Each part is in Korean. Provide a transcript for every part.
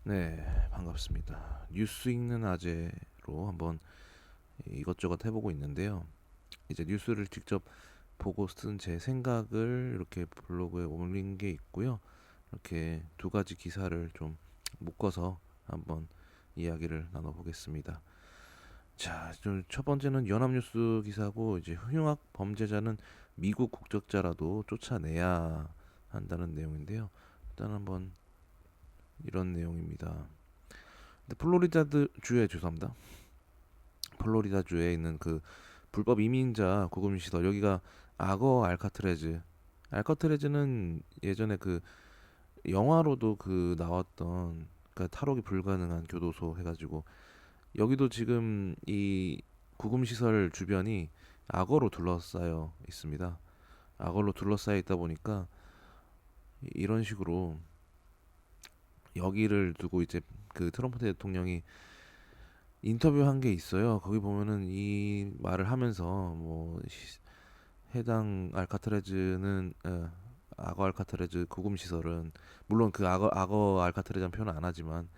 네, 반갑습니다. 뉴스 읽는 아재로 한번 이것저것 해보고 있는데요. 이제 뉴스를 직접 보고 쓴 제 생각을 이렇게 블로그에 올린 게 있고요. 이렇게 두 가지 기사를 좀 묶어서 한번 이야기를 나눠보겠습니다. 자, 첫 번째는 연합뉴스 기사고, 이제 흉악 범죄자는 미국 국적자라도 쫓아내야 한다는 내용인데요. 일단 한번 이런 내용입니다. 근데 플로리다 주에 죄송합니다. 플로리다주에 있는 그 불법 이민자 구금 시설, 여기가 악어 알카트레즈. 알카트레즈는 예전에 그 영화로도 그 나왔던, 그러니까 탈옥이 불가능한 교도소 해가지고, 여기도 지금 이 구금 시설 주변이 악어로 둘러싸여 있습니다. 악어로 둘러싸여 있다 보니까 이런 식으로 여기를 두고 이제 그 트럼프 대통령이 인터뷰한 게 있어요. 거기 보면은 이 말을 하면서 뭐 해당 알카트레즈는 악어 알카트레즈 구금 시설은, 물론 그 악어 알카트레즈는 표현 안 하지만,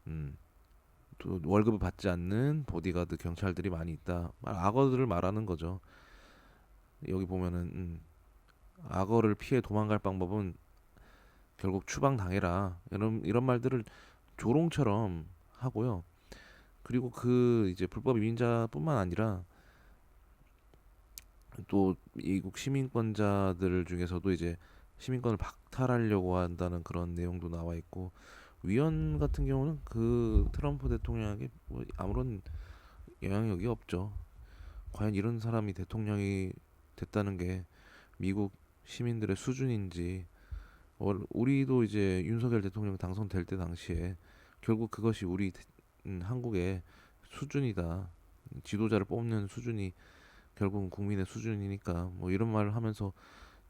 음, 또 월급을 받지 않는 보디가드 경찰들이 많이 있다. 악어들을 말하는 거죠. 여기 보면은 악어를 피해 도망갈 방법은 결국 추방 당해라, 이런 말들을 조롱처럼 하고요. 그리고 그 이제 불법 이민자뿐만 아니라 또 미국 시민권자들 중에서도 이제 시민권을 박탈하려고 한다는 그런 내용도 나와 있고, 위원 같은 경우는 그 트럼프 대통령에게 뭐 아무런 영향력이 없죠. 과연 이런 사람이 대통령이 됐다는 게 미국 시민들의 수준인지, 우리도 이제 윤석열 대통령 당선될 때 당시에 결국 그것이 우리 한국의 수준이다. 지도자를 뽑는 수준이 결국은 국민의 수준이니까, 뭐 이런 말을 하면서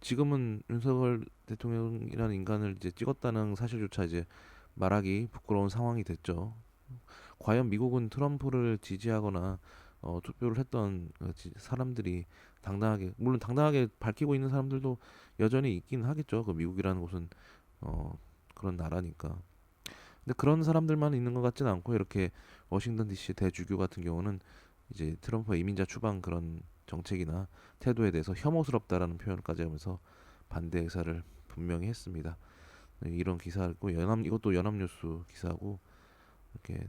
지금은 윤석열 대통령이라는 인간을 이제 찍었다는 사실조차 이제 말하기 부끄러운 상황이 됐죠. 과연 미국은 트럼프를 지지하거나 투표를 했던 사람들이 당당하게, 물론 당당하게 밝히고 있는 사람들도 여전히 있긴 하겠죠. 그 미국이라는 곳은 어, 그런 나라니까. 근데 그런 사람들만 있는 것 같지는 않고, 이렇게 워싱턴 DC 대주교 같은 경우는 이제 트럼프의 이민자 추방 그런 정책이나 태도에 대해서 혐오스럽다라는 표현까지 하면서 반대 의사를 분명히 했습니다. 네, 이런 기사고, 이것도 연합뉴스 기사고, 이렇게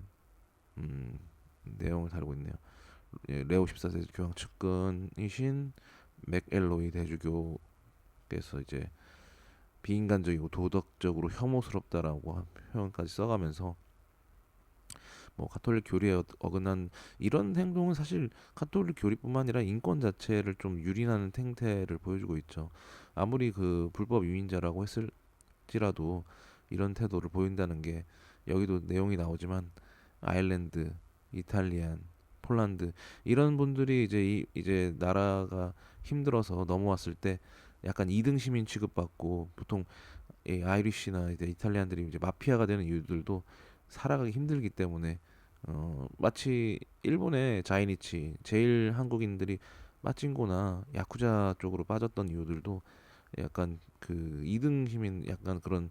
음, 내용을 다루고 있네요. 예, 레오 14세 교황 측근이신 맥엘로이 대주교께서 이제 비인간적이고 도덕적으로 혐오스럽다라고 표현까지 써가면서, 뭐 가톨릭 교리에 어긋난 이런 행동은 사실 가톨릭 교리뿐만 아니라 인권 자체를 좀 유린하는 행태를 보여주고 있죠. 아무리 그 불법 이민자라고 했을지라도 이런 태도를 보인다는 게, 여기도 내용이 나오지만 아일랜드, 이탈리안, 폴란드, 이런 분들이 이제 이제 나라가 힘들어서 넘어왔을 때 약간 2등 시민 취급받고, 보통 이 아이리시나 이제 이탈리안들이 이제 마피아가 되는 이유들도 살아가기 힘들기 때문에, 마치 일본의 자이니치 제일 한국인들이 마친코나 야쿠자 쪽으로 빠졌던 이유들도 약간 그 2등 시민, 약간 그런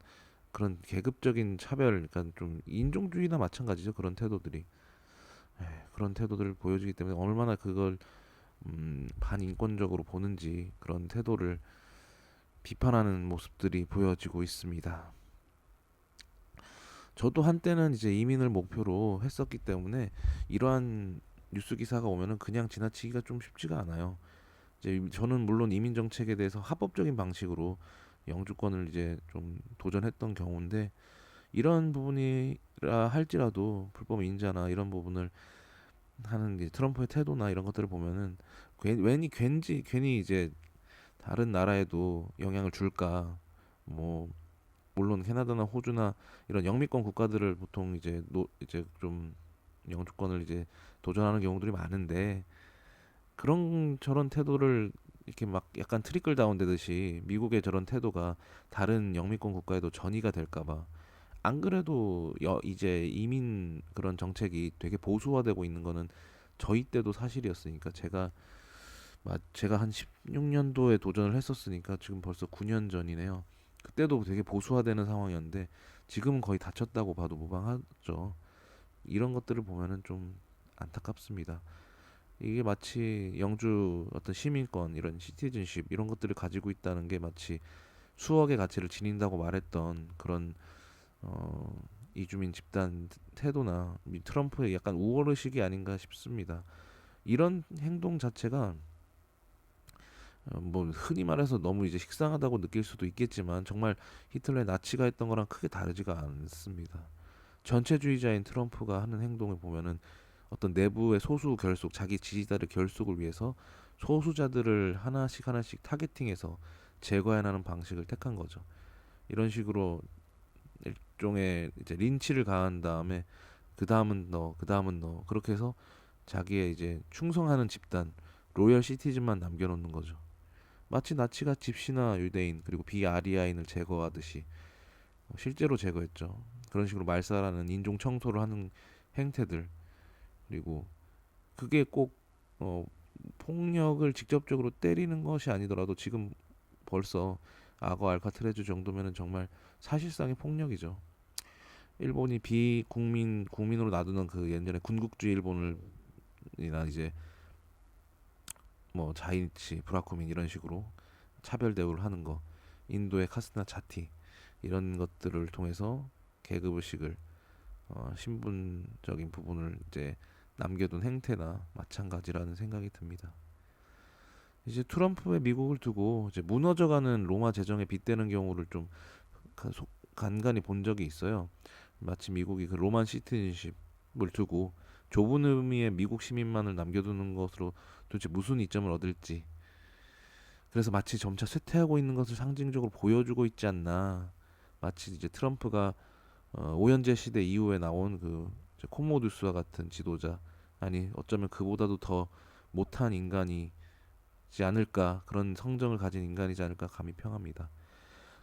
계급적인 차별, 약간 좀 인종주의나 마찬가지죠. 그런 태도들이, 그런 태도들을 보여주기 때문에 얼마나 그걸 반인권적으로 보는지, 그런 태도를 비판하는 모습들이 보여지고 있습니다. 저도 한때는 이제 이민을 목표로 했었기 때문에 이러한 뉴스 기사가 오면은 그냥 지나치기가 좀 쉽지가 않아요. 이제 저는 물론 이민 정책에 대해서 합법적인 방식으로 영주권을 이제 좀 도전했던 경우인데, 이런 부분이라 할지라도 불법 인자나 이런 부분을 하는 게 트럼프의 태도나 이런 것들을 보면은 괜히 이제 다른 나라에도 영향을 줄까. 뭐 물론 캐나다나 호주나 이런 영미권 국가들을 보통 이제 좀 영주권을 이제 도전하는 경우들이 많은데, 그런 저런 태도를 이렇게 막 약간 트리클 다운 되듯이 미국의 저런 태도가 다른 영미권 국가에도 전이가 될까봐. 안 그래도 이제 이민 그런 정책이 되게 보수화되고 있는 거는 저희 때도 사실이었으니까, 제가 한 16년도에 도전을 했었으니까 지금 벌써 9년 전이네요. 그때도 되게 보수화되는 상황이었는데 지금은 거의 닫혔다고 봐도 무방하죠. 이런 것들을 보면은 좀 안타깝습니다. 이게 마치 영주 어떤 시민권 이런 시티즌십 이런 것들을 가지고 있다는 게 마치 수억의 가치를 지닌다고 말했던 그런 어, 이주민 집단 태도나 트럼프의 약간 우월의식이 아닌가 싶습니다. 이런 행동 자체가 뭐 흔히 말해서 너무 이제 식상하다고 느낄 수도 있겠지만 정말 히틀러의 나치가 했던 거랑 크게 다르지가 않습니다. 전체주의자인 트럼프가 하는 행동을 보면은 어떤 내부의 소수 결속, 자기 지지자들의 결속을 위해서 소수자들을 하나씩 하나씩 타겟팅해서 제거해 나가는 방식을 택한 거죠. 이런 식으로 일종의 이제 린치를 가한 다음에 그 다음은 너, 그 다음은 너 그렇게 해서 자기의 이제 충성하는 집단 로열 시티즌만 남겨놓는 거죠. 마치 나치가 집시나 유대인 그리고 비아리아인을 제거하듯이 실제로 제거했죠. 그런 식으로 말살하는 인종 청소를 하는 행태들 그리고 그게 꼭 폭력을 직접적으로 때리는 것이 아니더라도 지금 벌써 악어 알카트레즈 정도면은 정말 사실상의 폭력이죠. 일본이 국민으로 놔두는 그 예전에 군국주의 일본을이나 이제 뭐 자이니치, 브라쿠민 이런 식으로 차별 대우를 하는 거, 인도의 카스나 차티 이런 것들을 통해서 계급 의식을 신분적인 부분을 이제 남겨둔 행태나 마찬가지라는 생각이 듭니다. 이제 트럼프의 미국을 두고 이제 무너져가는 로마 제정에 빗대는 경우를 좀 간간히 본 적이 있어요. 마치 미국이 그 로만 시티즌십을 두고 좁은 의미의 미국 시민만을 남겨두는 것으로 도대체 무슨 이점을 얻을지 그래서 마치 점차 쇠퇴하고 있는 것을 상징적으로 보여주고 있지 않나 마치 이제 트럼프가 오연재 시대 이후에 나온 그 코모두스와 같은 지도자 아니 어쩌면 그보다도 더 못한 인간이지 않을까 그런 성정을 가진 인간이지 않을까 감히 평합니다.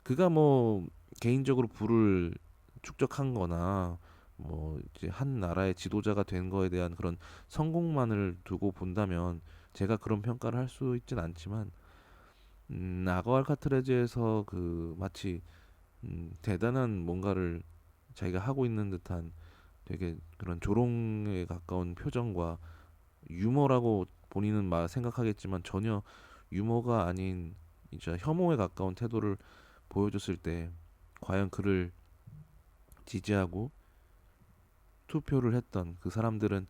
그가 뭐 개인적으로 부를 축적한 거나 뭐 이제 한 나라의 지도자가 된 거에 대한 그런 성공만을 두고 본다면 제가 그런 평가를 할 수 있진 않지만 아거 알카트레즈에서 그 마치 대단한 뭔가를 자기가 하고 있는 듯한 되게 그런 조롱에 가까운 표정과 유머라고 본인은 생각하겠지만 전혀 유머가 아닌 이제 혐오에 가까운 태도를 보여줬을 때 과연 그를 지지하고 투표를 했던 그 사람들은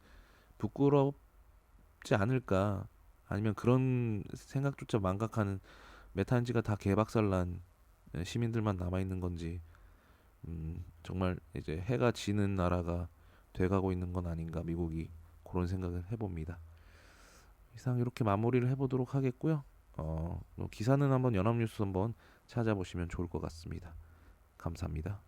부끄럽지 않을까 아니면 그런 생각조차 망각하는 메탄지가 다 개박살난 시민들만 남아있는 건지 정말 이제 해가 지는 나라가 돼가고 있는 건 아닌가 미국이 그런 생각을 해봅니다. 이상 이렇게 마무리를 해보도록 하겠고요. 기사는 한번 연합뉴스 한번 찾아보시면 좋을 것 같습니다. 감사합니다.